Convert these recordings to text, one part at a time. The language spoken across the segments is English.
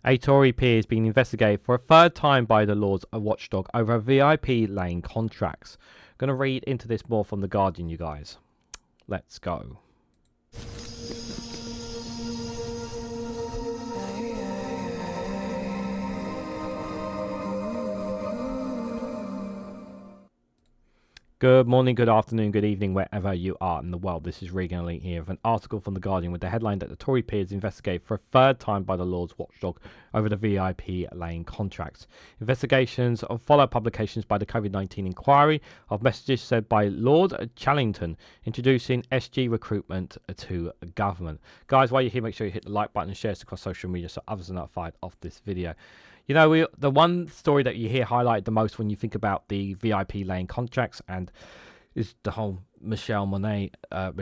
A Tory peer is being investigated for a third time by the Lord's watchdog over VIP lane contracts. I'm going to read into this more from The Guardian, you guys. Let's go. Good morning, good afternoon, good evening, wherever you are in the world. This is Reganelite here with an article from The Guardian with the headline that the Tory peers investigated for a third time by the Lord's watchdog over the VIP lane contracts. Investigations follow publications by the COVID-19 inquiry of messages said by Lord Chadlington introducing SG Recruitment to government. Guys, while you're here, make sure you hit the like button and share this across social media so others are notified of this video. You know, the one story that you hear highlighted the most when you think about the VIP lane contracts and is the whole Michelle Monet and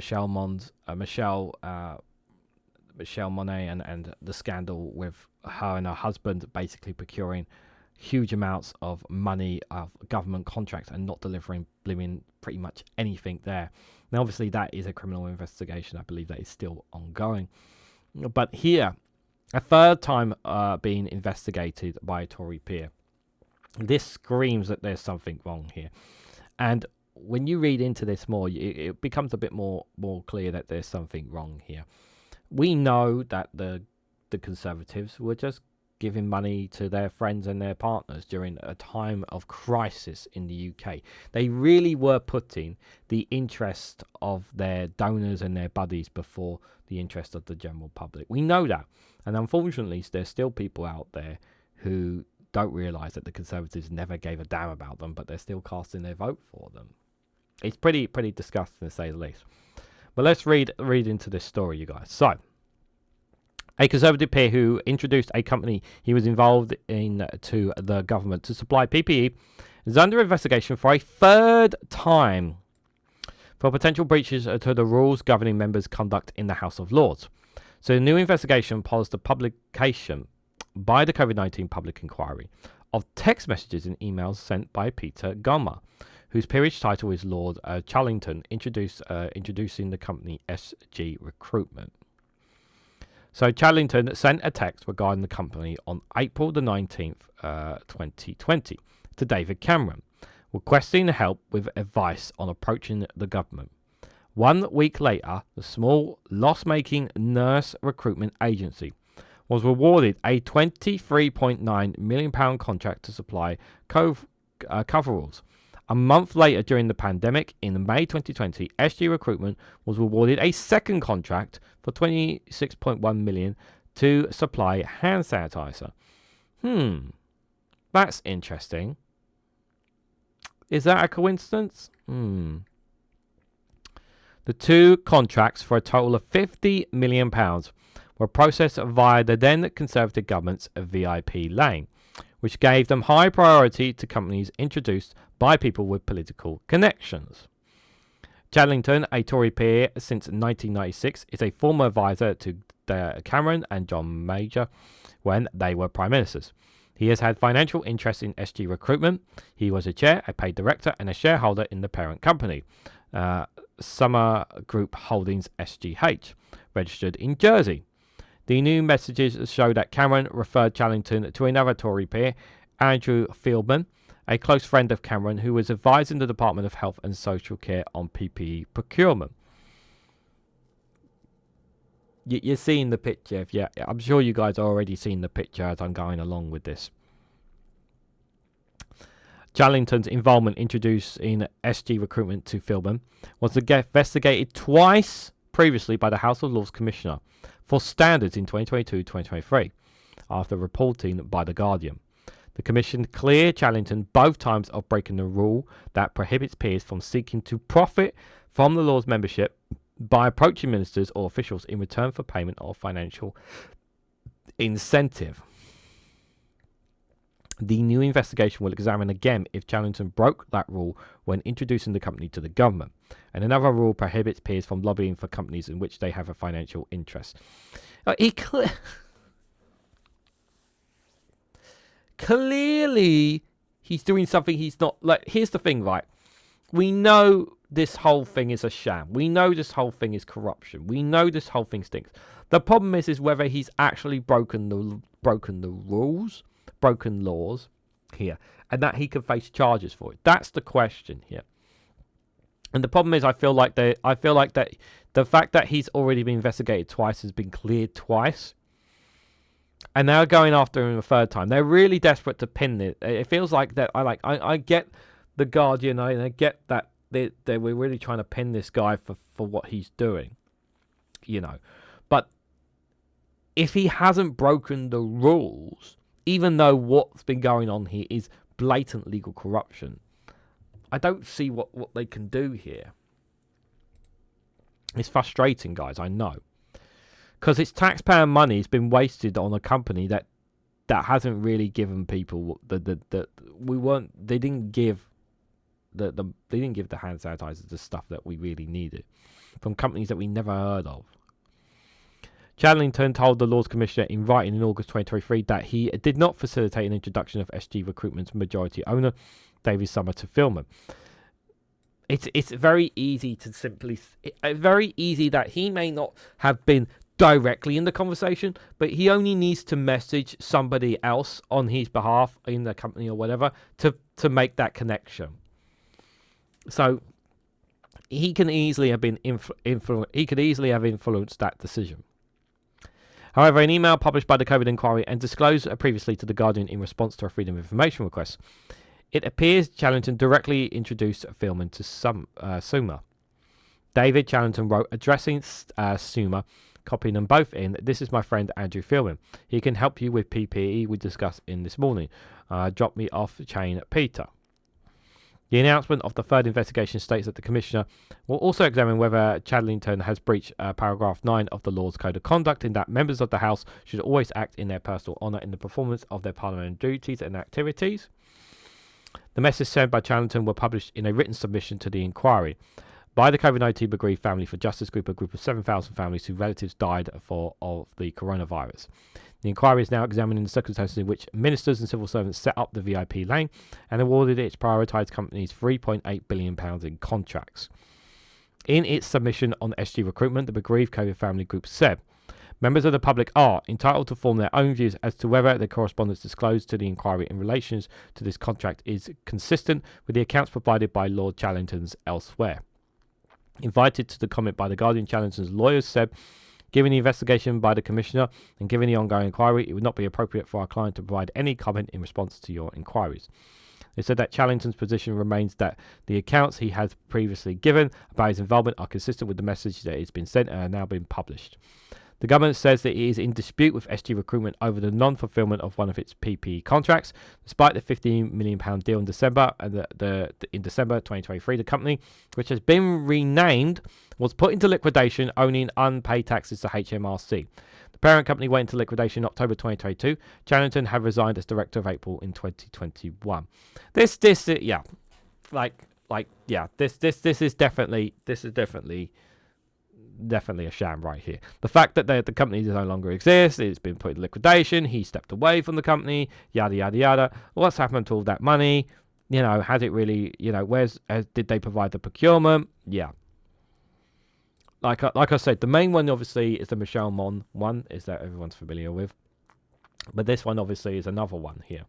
the scandal with her and her husband basically procuring huge amounts of money of government contracts and not delivering pretty much anything there. Now, obviously, that is a criminal investigation. I believe that is still ongoing. But here, a third time being investigated by a Tory peer. This screams that there's something wrong here. And when you read into this more, it becomes a bit more clear that there's something wrong here. We know that the Conservatives were just giving money to their friends and their partners during a time of crisis in the UK. They really were putting the interest of their donors and their buddies before the interest of the general public. We know that. And unfortunately, there's still people out there who don't realise that the Conservatives never gave a damn about them, but they're still casting their vote for them. It's pretty disgusting, to say the least. But let's read into this story, you guys. So, a Conservative peer who introduced a company he was involved in to the government to supply PPE is under investigation for a third time for potential breaches to the rules governing members' conduct in the House of Lords. So the new investigation follows the publication by the COVID-19 public inquiry of text messages and emails sent by Peter Goma, whose peerage title is Lord Chadlington, introducing the company SG Recruitment. So Chadlington sent a text regarding the company on April the 19th, 2020 to David Cameron, requesting help with advice on approaching the government. 1 week later, the small loss-making nurse recruitment agency was rewarded a £23.9 million contract to supply coveralls. A month later, during the pandemic, in May 2020, SG Recruitment was awarded a second contract for £26.1 million to supply hand sanitiser. That's interesting. Is that a coincidence? The two contracts for a total of £50 million were processed via the then Conservative government's VIP lane, which gave them high priority to companies introduced by people with political connections. Chadlington, a Tory peer since 1996, is a former advisor to Cameron and John Major when they were Prime Ministers. He has had financial interest in SG Recruitment. He was a chair, a paid director, and a shareholder in the parent company, Sumner Group Holdings SGH, registered in Jersey. The new messages show that Cameron referred Chadlington to another Tory peer, Andrew Feldman, a close friend of Cameron, who was advising the Department of Health and Social Care on PPE procurement. You're seeing the picture. Yeah, I'm sure you guys are already seeing the picture as I'm going along with this. Chadlington's involvement in SG Recruitment to Feldman was investigated twice previously by the House of Lords Commissioner for Standards in 2022-2023, after reporting by The Guardian. The Commission cleared Chadlington both times of breaking the rule that prohibits peers from seeking to profit from the Lords membership by approaching ministers or officials in return for payment of financial incentive. The new investigation will examine again if Chadlington broke that rule when introducing the company to the government. And another rule prohibits peers from lobbying for companies in which they have a financial interest. Clearly, he's doing something he's not... Here's the thing, right? We know this whole thing is a sham. We know this whole thing is corruption. We know this whole thing stinks. The problem is whether he's actually broken broken the rules, broken laws here, and that he could face charges for it. That's the question here. And the problem is, I feel like that the fact that he's already been investigated twice, has been cleared twice, and now going after him a third time. They're really desperate to pin it. It feels like that. I get the Guardian, and I get that they were really trying to pin this guy for what he's doing, But if he hasn't broken the rules, even though what's been going on here is blatant legal corruption, I don't see what they can do here. It's frustrating, guys, I know. Because it's taxpayer money has been wasted on a company that hasn't really given people they didn't give the hand sanitizers the stuff that we really needed from companies that we never heard of. Chadlington told the Lords Commissioner in writing in August 2023 that he did not facilitate an introduction of SG Recruitment's majority owner, David Sumner, to Feldman. It's very easy to very easy that he may not have been directly in the conversation, but he only needs to message somebody else on his behalf in the company or whatever to make that connection. So he can easily have been influenced that decision. However, an email published by the COVID inquiry and disclosed previously to The Guardian in response to a Freedom of Information request, it appears Chadlington directly introduced Feldman to Sumner. David Chadlington wrote addressing Sumner, copying them both in, "This is my friend Andrew Feldman. He can help you with PPE we discussed in this morning. Drop me off the chain, Peter." The announcement of the third investigation states that the Commissioner will also examine whether Chadlington has breached paragraph 9 of the Lord's Code of Conduct, in that members of the House should always act in their personal honour in the performance of their parliamentary duties and activities. The message sent by Chadlington were published in a written submission to the inquiry by the COVID-19 Bereaved Family for Justice Group, a group of 7,000 families whose relatives died of the coronavirus. The inquiry is now examining the circumstances in which ministers and civil servants set up the VIP lane and awarded its prioritised companies £3.8 billion in contracts. In its submission on SG Recruitment, the Bereaved COVID Family Group said, members of the public are entitled to form their own views as to whether the correspondence disclosed to the inquiry in relation to this contract is consistent with the accounts provided by Lord Chadlington's elsewhere. Invited to the comment by the Guardian, Chadlington's lawyers said, given the investigation by the Commissioner and given the ongoing inquiry, it would not be appropriate for our client to provide any comment in response to your inquiries. They said that Chadlington's position remains that the accounts he has previously given about his involvement are consistent with the message that has been sent and are now being published. The government says that it is in dispute with SG Recruitment over the non-fulfilment of one of its PPE contracts. Despite the £15 million deal in December, in December 2023, the company, which has been renamed, was put into liquidation, owing unpaid taxes to HMRC. The parent company went into liquidation in October 2022. Chadlington had resigned as director of April in 2021. This is definitely a sham right here. The fact that the company no longer exists, it's been put in liquidation, he stepped away from the company, yada yada yada. What's happened to all that money? Has it really? Did they provide the procurement? Yeah. Like I said, the main one obviously is the Michelle Mon one, is that everyone's familiar with. But this one obviously is another one here.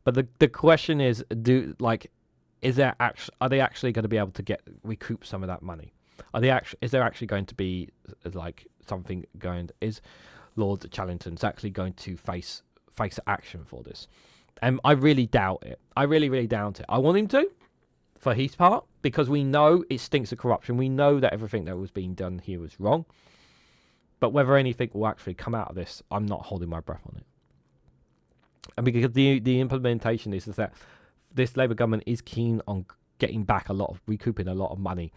But the question is, are they actually going to be able to recoup some of that money? Is there actually going to be something going? Is Lord Chadlington's actually going to face action for this? And I really doubt it. I really doubt it. I want him to, for his part, because we know it stinks of corruption. We know that everything that was being done here was wrong. But whether anything will actually come out of this, I'm not holding my breath on it. And because the implementation is that this Labour government is keen on recouping a lot of money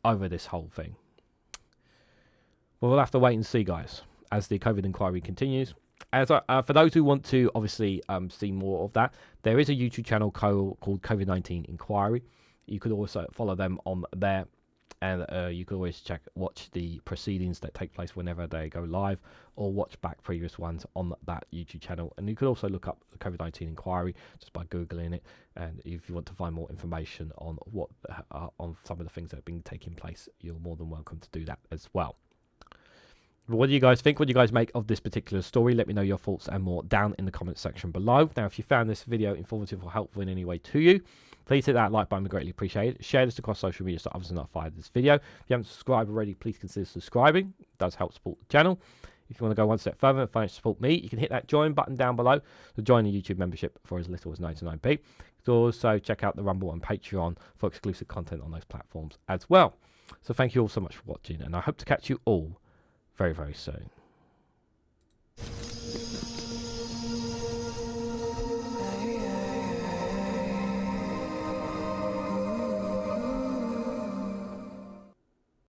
over this whole thing. Well, we'll have to wait and see, guys, as the COVID inquiry continues. For those who want to obviously see more of that, there is a YouTube channel called COVID-19 Inquiry. You could also follow them on there, and you could always watch the proceedings that take place whenever they go live, or watch back previous ones on that YouTube channel. And you could also look up the COVID-19 Inquiry just by Googling it, and if you want to find more information on on some of the things that have been taking place, you're more than welcome to do that as well. What do you guys think? What do you guys make of this particular story? Let me know your thoughts and more down in the comments section below. Now, if you found this video informative or helpful in any way to you, please hit that like button. We greatly appreciate it. Share this across social media so others are notified of this video. If you haven't subscribed already, please consider subscribing. It does help support the channel. If you want to go one step further and financially support me, you can hit that join button down below to join the YouTube membership for as little as 99p. You can also check out the Rumble and Patreon for exclusive content on those platforms as well. So thank you all so much for watching, and I hope to catch you all very, very soon.